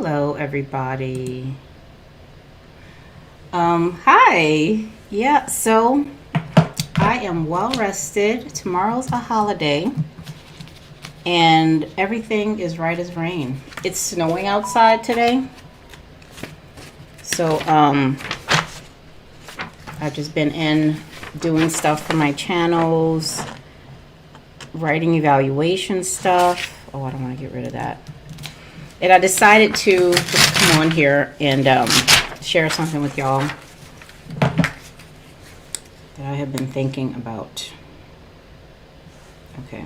Hello, everybody. Hi. Yeah, so I am well rested. Tomorrow's a holiday, and everything is right as rain. It's snowing outside today, so I've just been in doing stuff for my channels, writing evaluation stuff. Oh, I don't want to get rid of that. And I decided to just come on here and share something with y'all that I have been thinking about. Okay.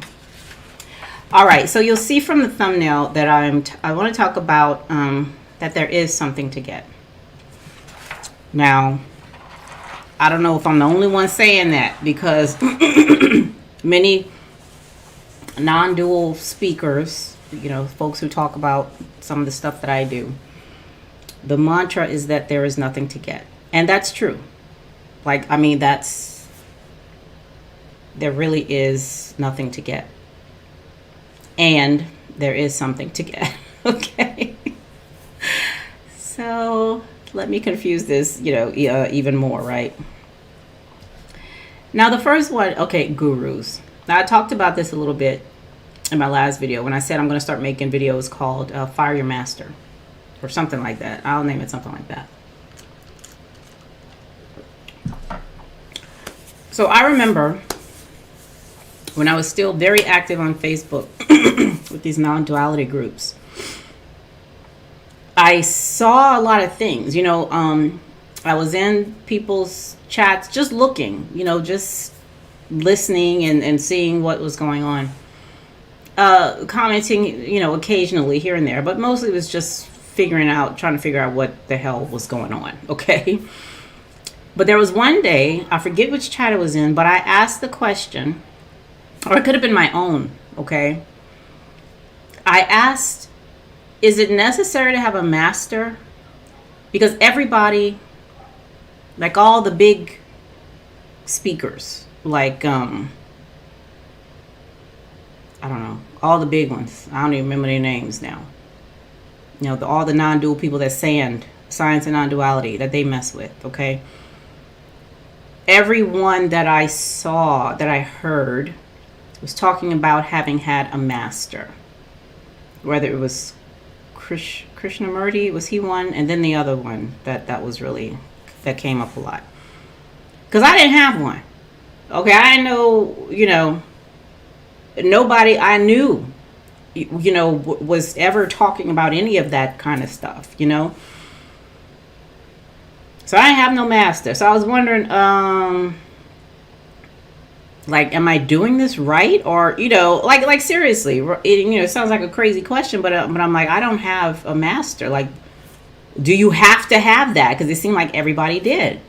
All right. So you'll see from the thumbnail that I want to talk about that there is something to get. Now, I don't know if I'm the only one saying that, because many non-dual speakers, folks who talk about some of the stuff that I do, the mantra is that there is nothing to get. And that's true. There really is nothing to get. And there is something to get. Okay. So let me confuse this, even more, right? Now, the first one, okay, gurus. Now, I talked about this a little bit in my last video when I said I'm going to start making videos called Fire Your Master or something like that. I'll name it something like that. So I remember when I was still very active on Facebook with these non-duality groups, I saw a lot of things. I was in people's chats just looking, just listening and seeing what was going on. Commenting, occasionally here and there, but mostly it was just trying to figure out what the hell was going on. Okay. But there was one day, I forget which chat it was in, but I asked the question, or it could have been my own. Okay. I asked, is it necessary to have a master? Because everybody, like all the big speakers, like, I don't know, all the big ones. I don't even remember their names now. All the non-dual people that science and non-duality that they mess with, okay? Everyone that I saw, that I heard, was talking about having had a master. Whether it was Krishnamurti, was he one? And then the other one that came up a lot. Because I didn't have one. Okay, I didn't know, nobody I knew, was ever talking about any of that kind of stuff, So I didn't have no master. So I was wondering, am I doing this right? Or, like seriously, it sounds like a crazy question, but I'm like, I don't have a master. Like, do you have to have that? Because it seemed like everybody did.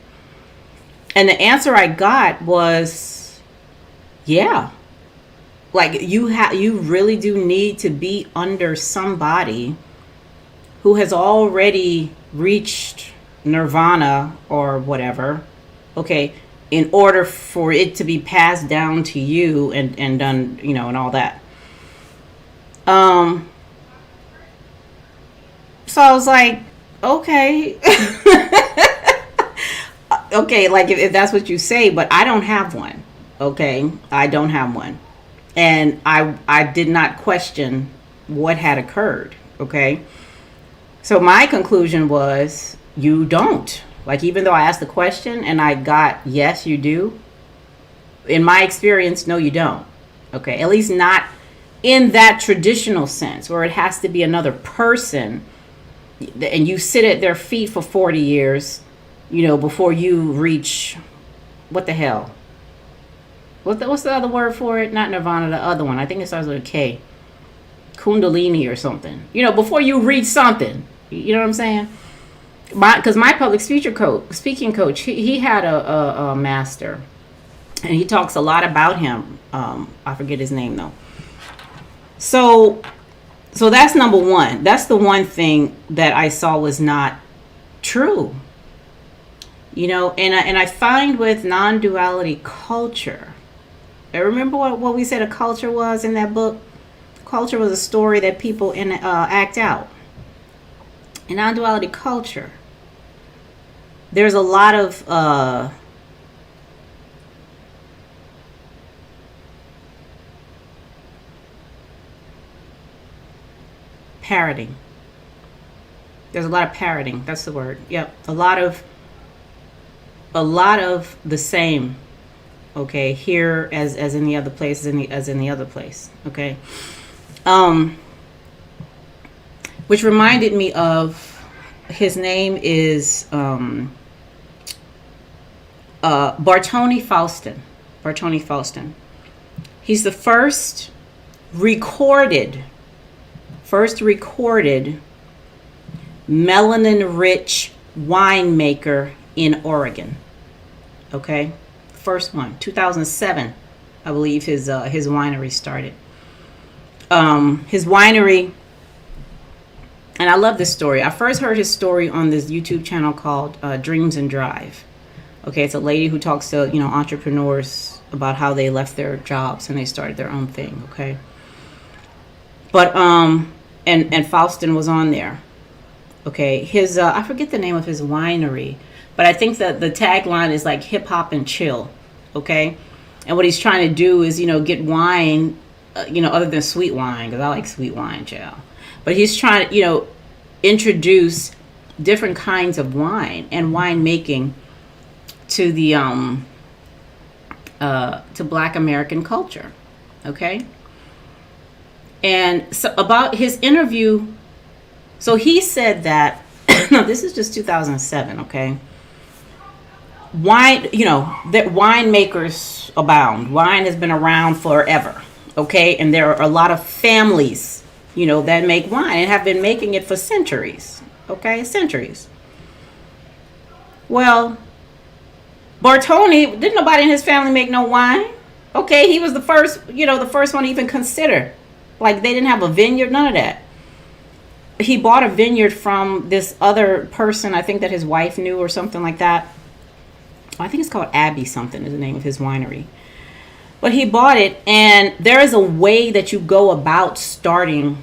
And the answer I got was, yeah. Like, you really do need to be under somebody who has already reached nirvana or whatever, okay, in order for it to be passed down to you and done, and all that. So I was like, okay. Okay, like if that's what you say, but I don't have one. Okay, I don't have one. And I did not question what had occurred, okay? So my conclusion was, you don't. Like, even though I asked the question and I got, yes, you do. In my experience, no, you don't. Okay, at least not in that traditional sense, where it has to be another person and you sit at their feet for 40 years, before you reach, what the hell? What's the other word for it? Not nirvana, the other one. I think it starts with a K. Kundalini or something. Before you reach something. You know what I'm saying? Because my public speaking coach, he had a master. And he talks a lot about him. I forget his name, though. So that's number one. That's the one thing that I saw was not true. And I find with non-duality culture, I remember what we said a culture was in that book. Culture was a story that people act out. in non-duality culture, there's a lot of parroting. There's a lot of parroting. That's the word. Yep. A lot of the same. Okay. Here as in the other place, as in the other place. Okay. Which reminded me of, his name is Bartoni Faustin. Bartoni Faustin. He's the first recorded melanin-rich winemaker in Oregon. Okay, first one, 2007, I believe his winery started. His winery, and I love this story. I first heard his story on this YouTube channel called Dreams and Drive. Okay, it's a lady who talks to entrepreneurs about how they left their jobs and they started their own thing. Okay, but and Faustin was on there. Okay, his I forget the name of his winery, but I think that the tagline is like hip hop and chill. Okay, and what he's trying to do is get wine, other than sweet wine, because I like sweet wine, child. But he's trying to introduce different kinds of wine and winemaking to the to Black American culture. Okay. And so about his interview, so he said that, no, this is just 2007, okay? Wine, that winemakers abound. Wine has been around forever, okay? And there are a lot of families, that make wine and have been making it for centuries, okay? Centuries. Well, Bartoni, didn't nobody in his family make no wine? Okay, he was the first, the first one to even consider. Like, they didn't have a vineyard, none of that. He bought a vineyard from this other person, I think that his wife knew or something like that. I think it's called Abbey something is the name of his winery. But he bought it, and there is a way that you go about starting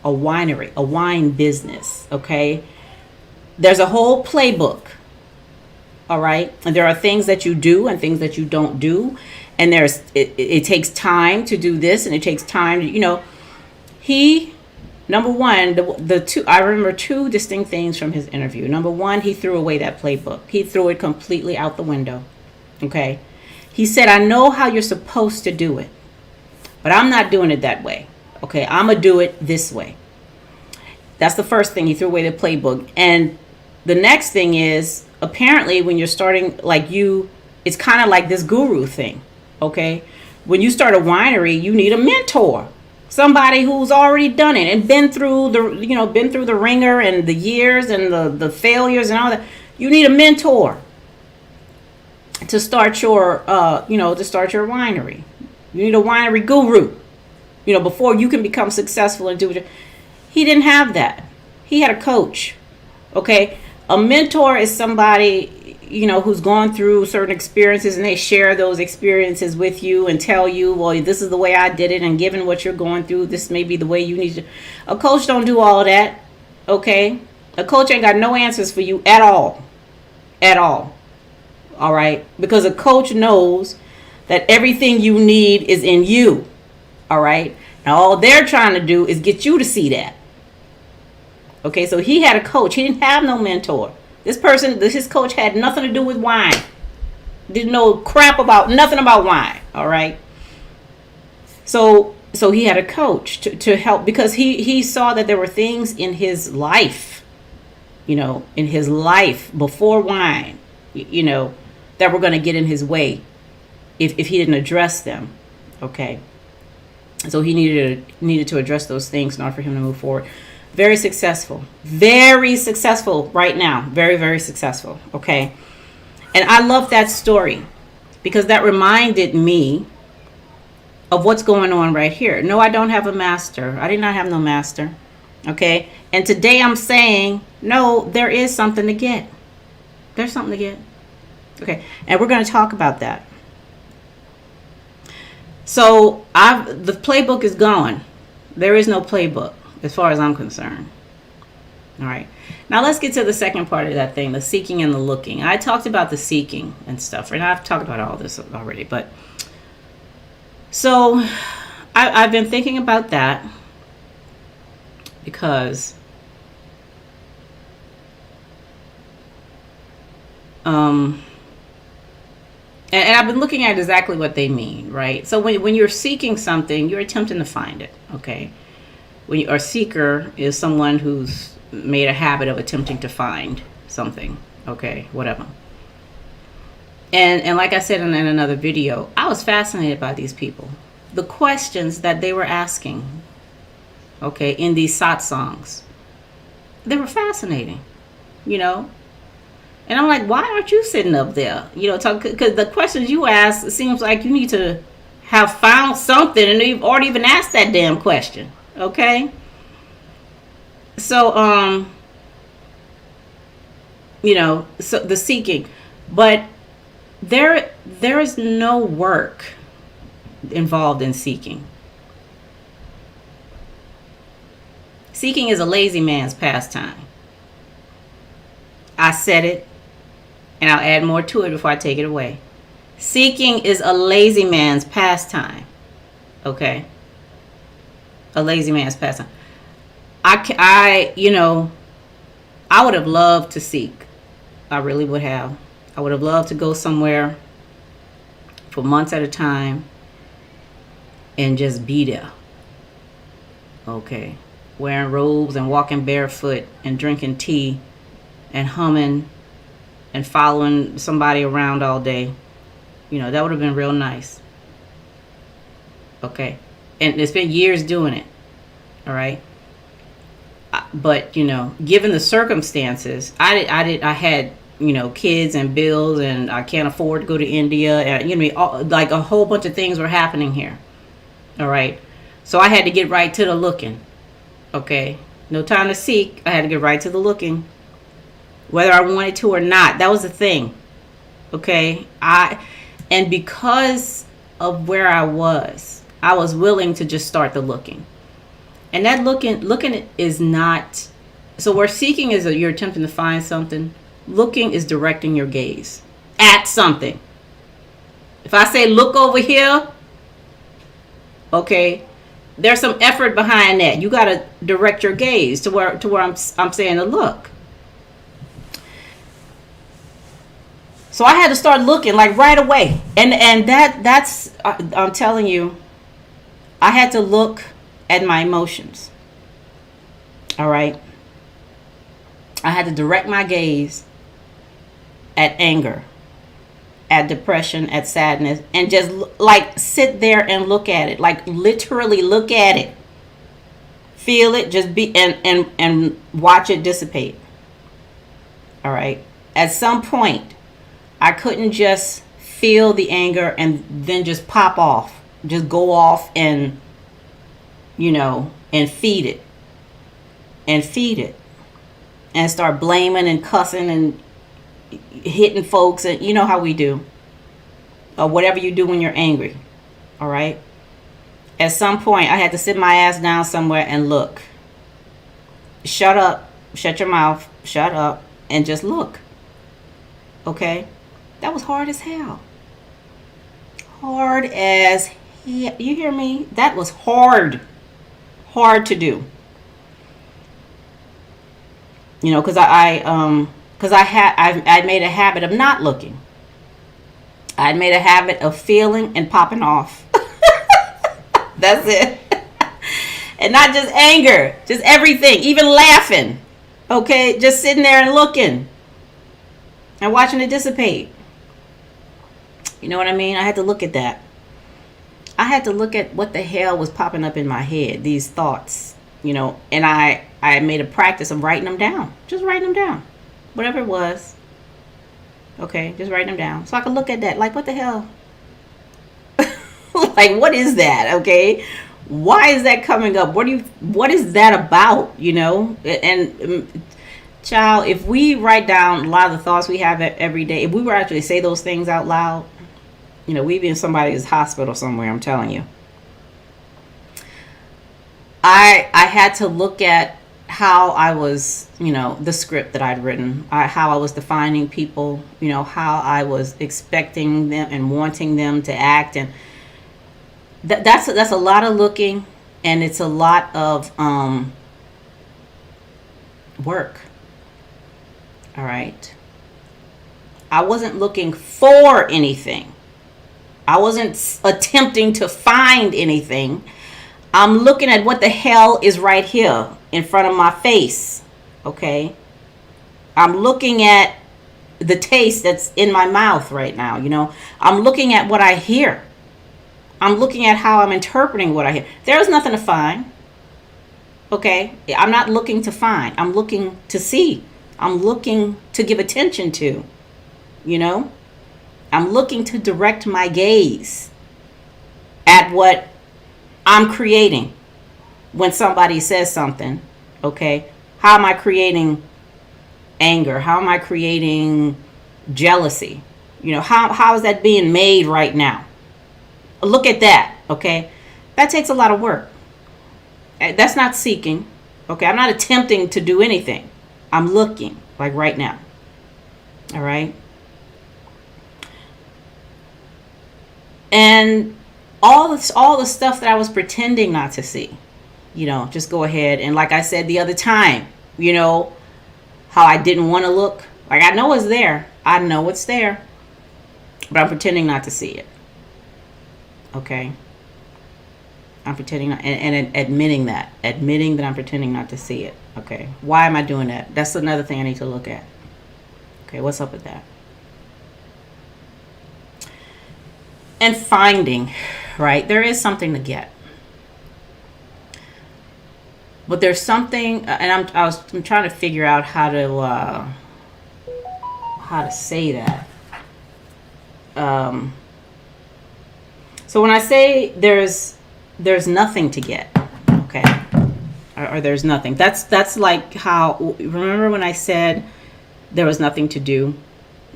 a winery, a wine business, okay? There's a whole playbook, all right? And there are things that you do and things that you don't do. And it takes time to do this, and it takes time to, he, number one, the two, I remember two distinct things from his interview. Number one, he threw away that playbook. He threw it completely out the window. Okay. He said, I know how you're supposed to do it, but I'm not doing it that way. Okay. I'm going to do it this way. That's the first thing. He threw away the playbook. And the next thing is, apparently when you're starting, it's kind of like this guru thing. Okay. When you start a winery, you need a mentor. Somebody who's already done it and been through the ringer and the years and the failures and all that. You need a mentor to start your winery. You need a winery guru, before you can become successful and do it. He didn't have that. He had a coach. Okay. A mentor is somebody, who's gone through certain experiences, and they share those experiences with you and tell you, well, this is the way I did it, and given what you're going through, this may be the way you need to. A coach don't do all of that, okay? A coach ain't got no answers for you at all, all right? Because a coach knows that everything you need is in you, all right? Now, all they're trying to do is get you to see that. Okay, so he had a coach. He didn't have no mentor. His coach had nothing to do with wine. Didn't know crap about nothing about wine. All right. So he had a coach to help, because he saw that there were things in his life, before wine, that were going to get in his way if he didn't address them. Okay. So he needed to address those things in order for him to move forward. Very successful right now. Very, very successful. Okay. And I love that story because that reminded me of what's going on right here. No, I don't have a master. I did not have no master. Okay. And today I'm saying, no, there is something to get. There's something to get. Okay. And we're going to talk about that. So the playbook is gone. There is no playbook as far as I'm concerned. All right. Now let's get to the second part of that thing, the seeking and the looking. I talked about the seeking and stuff, and I've talked about all this already. But so I've been thinking about that because and I've been looking at exactly what they mean, right? So when you're seeking something, you're attempting to find it, okay? A seeker is someone who's made a habit of attempting to find something, okay, whatever. And like I said in another video, I was fascinated by these people. The questions that they were asking, okay, in these satsangs, they were fascinating, you know? And I'm like, why aren't you sitting up there? You know, because the questions you ask, it seems like you need to have found something, and you've already even asked that damn question, okay? So, you know, so the seeking, but there is no work involved in seeking. Seeking is a lazy man's pastime. I said it, and I'll add more to it before I take it away. Seeking is a lazy man's pastime. Okay? A lazy man's pastime. You know, I would have loved to seek. I really would have. I would have loved to go somewhere for months at a time and just be there. Okay? Wearing robes and walking barefoot and drinking tea and humming and following somebody around all day. You know, that would have been real nice. Okay? And it's been years doing it. All right? But, you know, given the circumstances, I had, you know, kids and bills, and I can't afford to go to India. And, you know, like a whole bunch of things were happening here. All right? So I had to get right to the looking. Okay? No time to seek. I had to get right to the looking. Whether I wanted to or not. That was the thing. Okay? And because of where I was willing to just start the looking. And that looking is not, so where seeking is you're attempting to find something, looking is directing your gaze at something. If I say look over here, okay, there's some effort behind that. You got to direct your gaze to where I'm saying to look. So I had to start looking like right away. And that's I'm telling you, I had to look at my emotions. All right. I had to direct my gaze at anger, at depression, at sadness, and just like sit there and look at it, like literally look at it, feel it, just be and watch it dissipate. All right. At some point, I couldn't just feel the anger and then just pop off, just go off and, you know, and feed it and start blaming and cussing and hitting folks, and you know how we do, or whatever you do when you're angry. All right. At some point I had to sit my ass down somewhere and look. Shut up, shut your mouth, shut up, and just look. Okay. That was hard as hell. Hard as hell. You hear me? That was hard to do. You know, because I made a habit of not looking. I made a habit of feeling and popping off. That's it. And not just anger, just everything, even laughing. Okay, just sitting there and looking and watching it dissipate. You know what I mean? I had to look at that. I had to look at what the hell was popping up in my head, these thoughts, you know, and I made a practice of writing them down. Just writing them down. Whatever it was. Okay, just writing them down. So I could look at that. Like, what the hell? Like, what is that? Okay. Why is that coming up? What is that about? You know? And child, if we write down a lot of the thoughts we have every day, if we were actually say those things out loud, you know, we'd be in somebody's hospital somewhere, I'm telling you. I had to look at how I was, the script that I'd written, how I was defining people, how I was expecting them and wanting them to act. And that's a lot of looking, and it's a lot of work. All right. I wasn't looking for anything. I wasn't attempting to find anything. I'm looking at what the hell is right here in front of my face. Okay? I'm looking at the taste that's in my mouth right now. I'm looking at what I hear. I'm looking at how I'm interpreting what I hear. There's nothing to find. Okay? I'm not looking to find. I'm looking to see. I'm looking to give attention to. I'm looking to direct my gaze at what I'm creating when somebody says something. Okay? How am I creating anger? How am I creating jealousy? How is that being made right now? Look at that. Okay? That takes a lot of work. That's not seeking. Okay? I'm not attempting to do anything. I'm looking, like right now. All right? And all the stuff that I was pretending not to see, just go ahead. And like I said the other time, how I didn't want to look. Like, I know it's there. I know it's there. But I'm pretending not to see it. Okay? I'm pretending not, and admitting that. Admitting that I'm pretending not to see it. Okay? Why am I doing that? That's another thing I need to look at. Okay, what's up with that? And finding, right? There is something to get. But there's something, and I'm trying to figure out how to say that. So when I say there's nothing to get, okay, or there's nothing. That's like how, remember when I said there was nothing to do?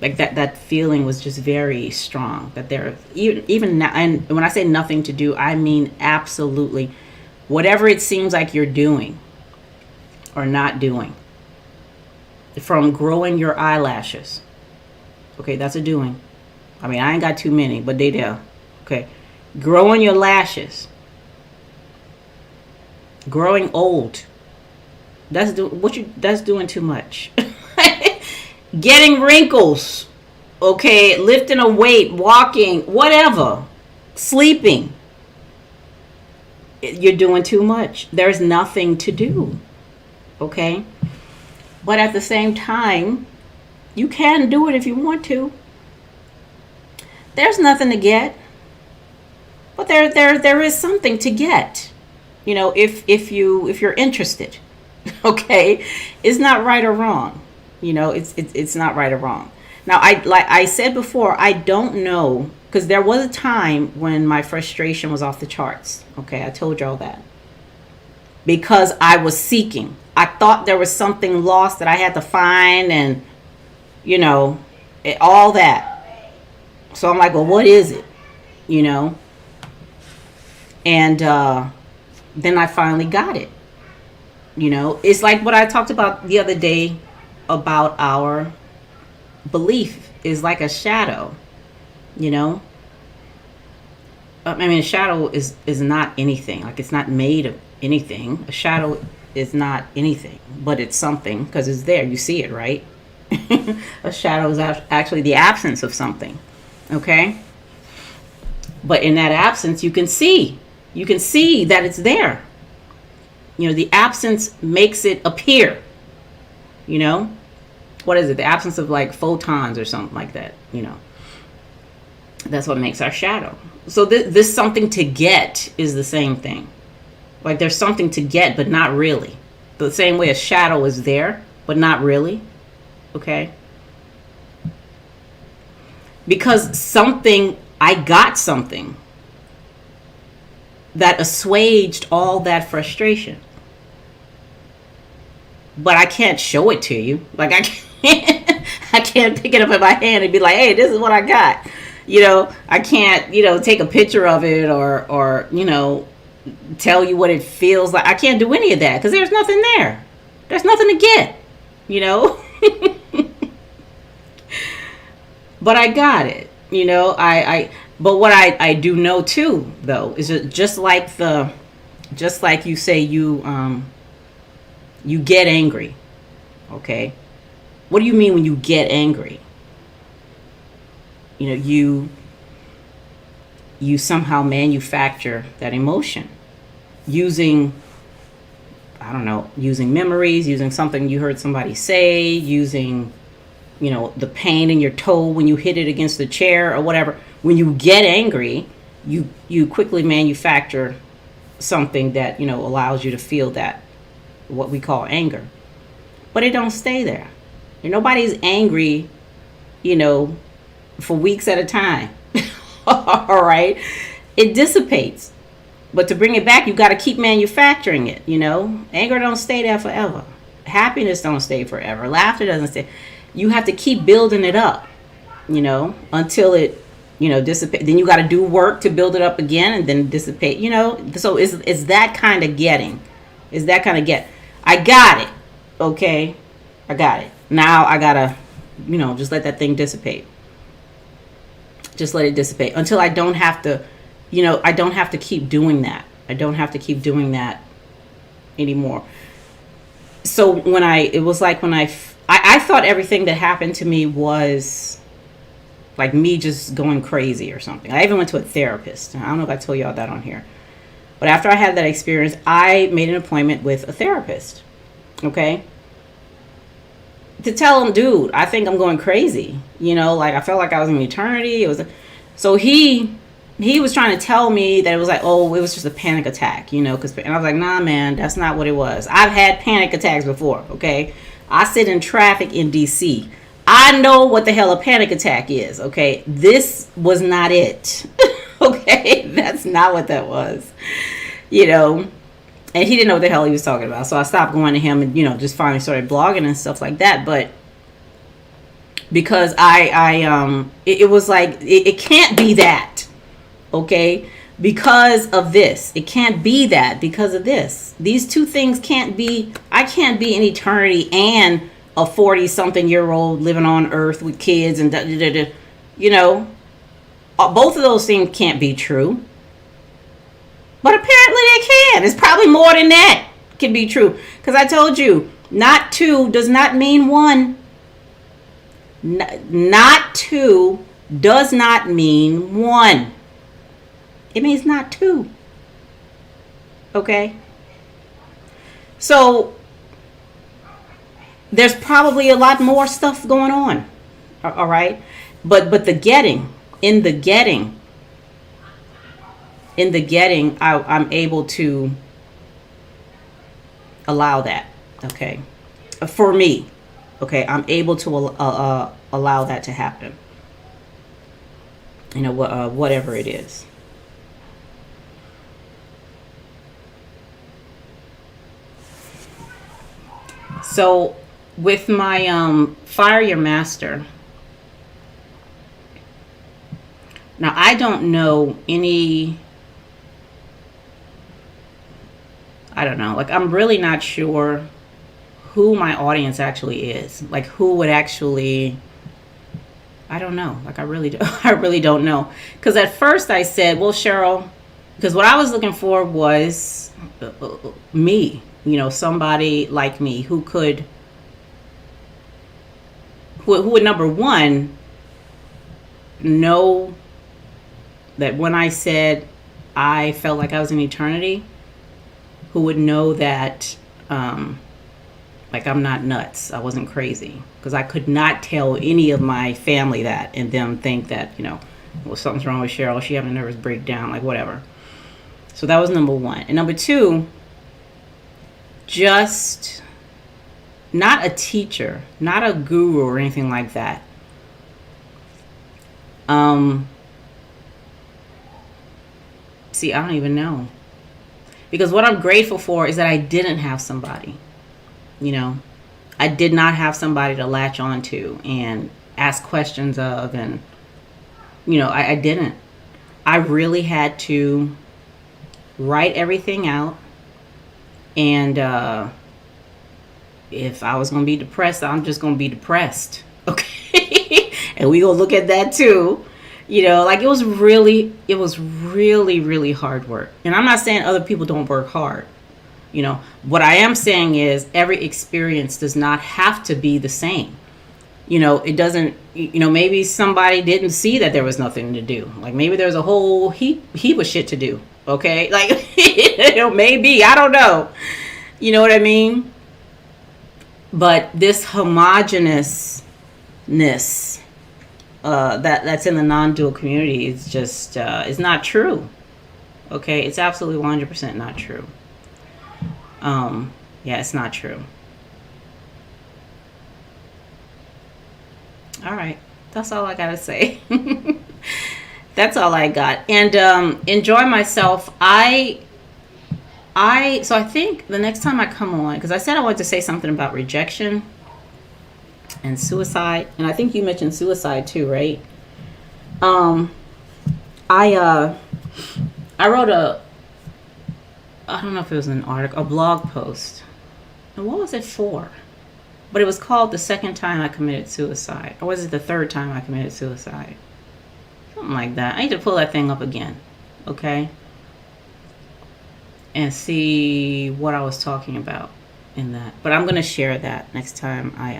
Like that feeling was just very strong. That there, even now, and when I say nothing to do, I mean absolutely whatever it seems like you're doing or not doing. From growing your eyelashes. Okay, that's a doing. I mean, I ain't got too many, but they there. Okay. Growing your lashes. Growing old. That's doing too much. Getting wrinkles. Okay, lifting a weight, walking, whatever. Sleeping. You're doing too much. There's nothing to do. Okay? But at the same time, you can do it if you want to. There's nothing to get. But there is something to get. If you're interested. Okay? It's not right or wrong. It's not right or wrong. Now, like I said before, I don't know, because there was a time when my frustration was off the charts. Okay, I told y'all that. Because I was seeking. I thought there was something lost that I had to find, and, all that. So I'm like, well, what is it? And then I finally got it. It's like what I talked about the other day about our belief is like a shadow. I mean, a shadow is not anything. Like, it's not made of anything. A shadow is not anything, but it's something because it's there. You see it, right? A shadow is actually the absence of something. Okay? But in that absence, you can see that it's there. The absence makes it appear. What is it? The absence of like photons or something like that. That's what makes our shadow. So this something to get is the same thing. Like, there's something to get, but not really. The same way a shadow is there, but not really. Okay? Because I got something that assuaged all that frustration. But I can't show it to you. Like, I can't pick it up in my hand and be like, hey, this is what I got. I can't, take a picture of it or tell you what it feels like. I can't do any of that because there's nothing there. There's nothing to get, you know. But I got it, you know. But what I do know too, though, is that just like you say, you get angry. Okay, what do you mean when you get angry? You know, you somehow manufacture that emotion using, I don't know, using memories, using something you heard somebody say, using, you know, the pain in your toe when you hit it against the chair or whatever. When you get angry, you quickly manufacture something that, you know, allows you to feel that, what we call anger. But it don't stay there. And nobody's angry, you know, for weeks at a time. All right. It dissipates. But to bring it back, you got to keep manufacturing it, you know. Anger don't stay there forever. Happiness don't stay forever. Laughter doesn't stay. You have to keep building it up, you know, until it, you know, dissipate. Then you got to do work to build it up again and then dissipate, you know. So it's that kind of getting. Is that kind of get. I got it. Okay. I got it. Now I got to, you know, just let that thing dissipate. Just let it dissipate until I don't have to, you know, I don't have to keep doing that. I don't have to keep doing that anymore. So it was like when I thought everything that happened to me was like me just going crazy or something. I even went to a therapist. I don't know if I told y'all that on here. But after I had that experience, I made an appointment with a therapist. Okay? To tell him, dude, I think I'm going crazy. You know, like I felt like I was in eternity. So he was trying to tell me that it was like, oh, it was just a panic attack, you know, and I was like, nah, man, that's not what it was. I've had panic attacks before. Okay. I sit in traffic in DC. I know what the hell a panic attack is. Okay. This was not it. Okay. That's not what that was, you know. And he didn't know what the hell he was talking about. So I stopped going to him and, you know, just finally started blogging and stuff like that. But because it was like, it can't be that. Okay. Because of this. It can't be that because of this. These two things can't be. I can't be in eternity and a 40-something-year-old living on earth with kids and you know. Both of those things can't be true. But apparently they can. It's probably more than that can be true. Because I told you, not two does not mean one. Not two does not mean one. It means not two. Okay? So, there's probably a lot more stuff going on. All right? But the getting, in the getting, I'm able to allow that, okay? For me, okay, I'm able to allow that to happen. You know, whatever it is. So, with my Fire Your Master, now I don't know any... I don't know. Like, I'm really not sure who my audience actually is. Like, who would actually... I don't know. Like, I really don't know. Because at first I said, well, Cheryl, because what I was looking for was me. You know, somebody like me who would, number one, know that when I said I felt like I was in eternity, who would know that, like, I'm not nuts. I wasn't crazy. Because I could not tell any of my family that and them think that, you know, well, something's wrong with Cheryl. She having a nervous breakdown, like, whatever. So that was number one. And number two, just not a teacher, not a guru or anything like that. See, I don't even know. Because what I'm grateful for is that I didn't have somebody, you know. I did not have somebody to latch on to and ask questions of. And, you know, I didn't. I really had to write everything out and if I was gonna be depressed, I'm just gonna be depressed. Okay. And we gonna look at that too. You know, like it was really, really hard work. And I'm not saying other people don't work hard. You know, what I am saying is every experience does not have to be the same. You know, it doesn't, you know, maybe somebody didn't see that there was nothing to do. Like maybe there's a whole heap of shit to do. Okay. Like, you know, maybe, I don't know. You know what I mean? But this homogeneousness that's in the non-dual community is just is not true. Okay, it's absolutely 100% not true. Yeah, it's not true. All right, that's all I gotta say. That's all I got. And enjoy myself. So I think the next time I come on, because I said I wanted to say something about rejection and suicide, and I think you mentioned suicide too, right? I wrote I don't know if it was an article, a blog post, and what was it for? But it was called "The Second Time I Committed Suicide," or was it the third time I committed suicide? Something like that. I need to pull that thing up again, okay, and see what I was talking about in that. But I'm gonna share that next time I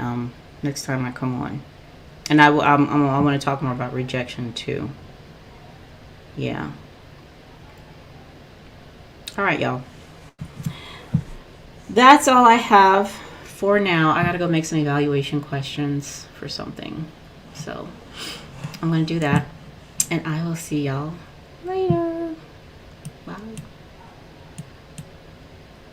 come on, and I want to talk more about rejection too. Yeah. All right, y'all. That's all I have for now. I gotta go make some evaluation questions for something, so I'm gonna do that, and I will see y'all later.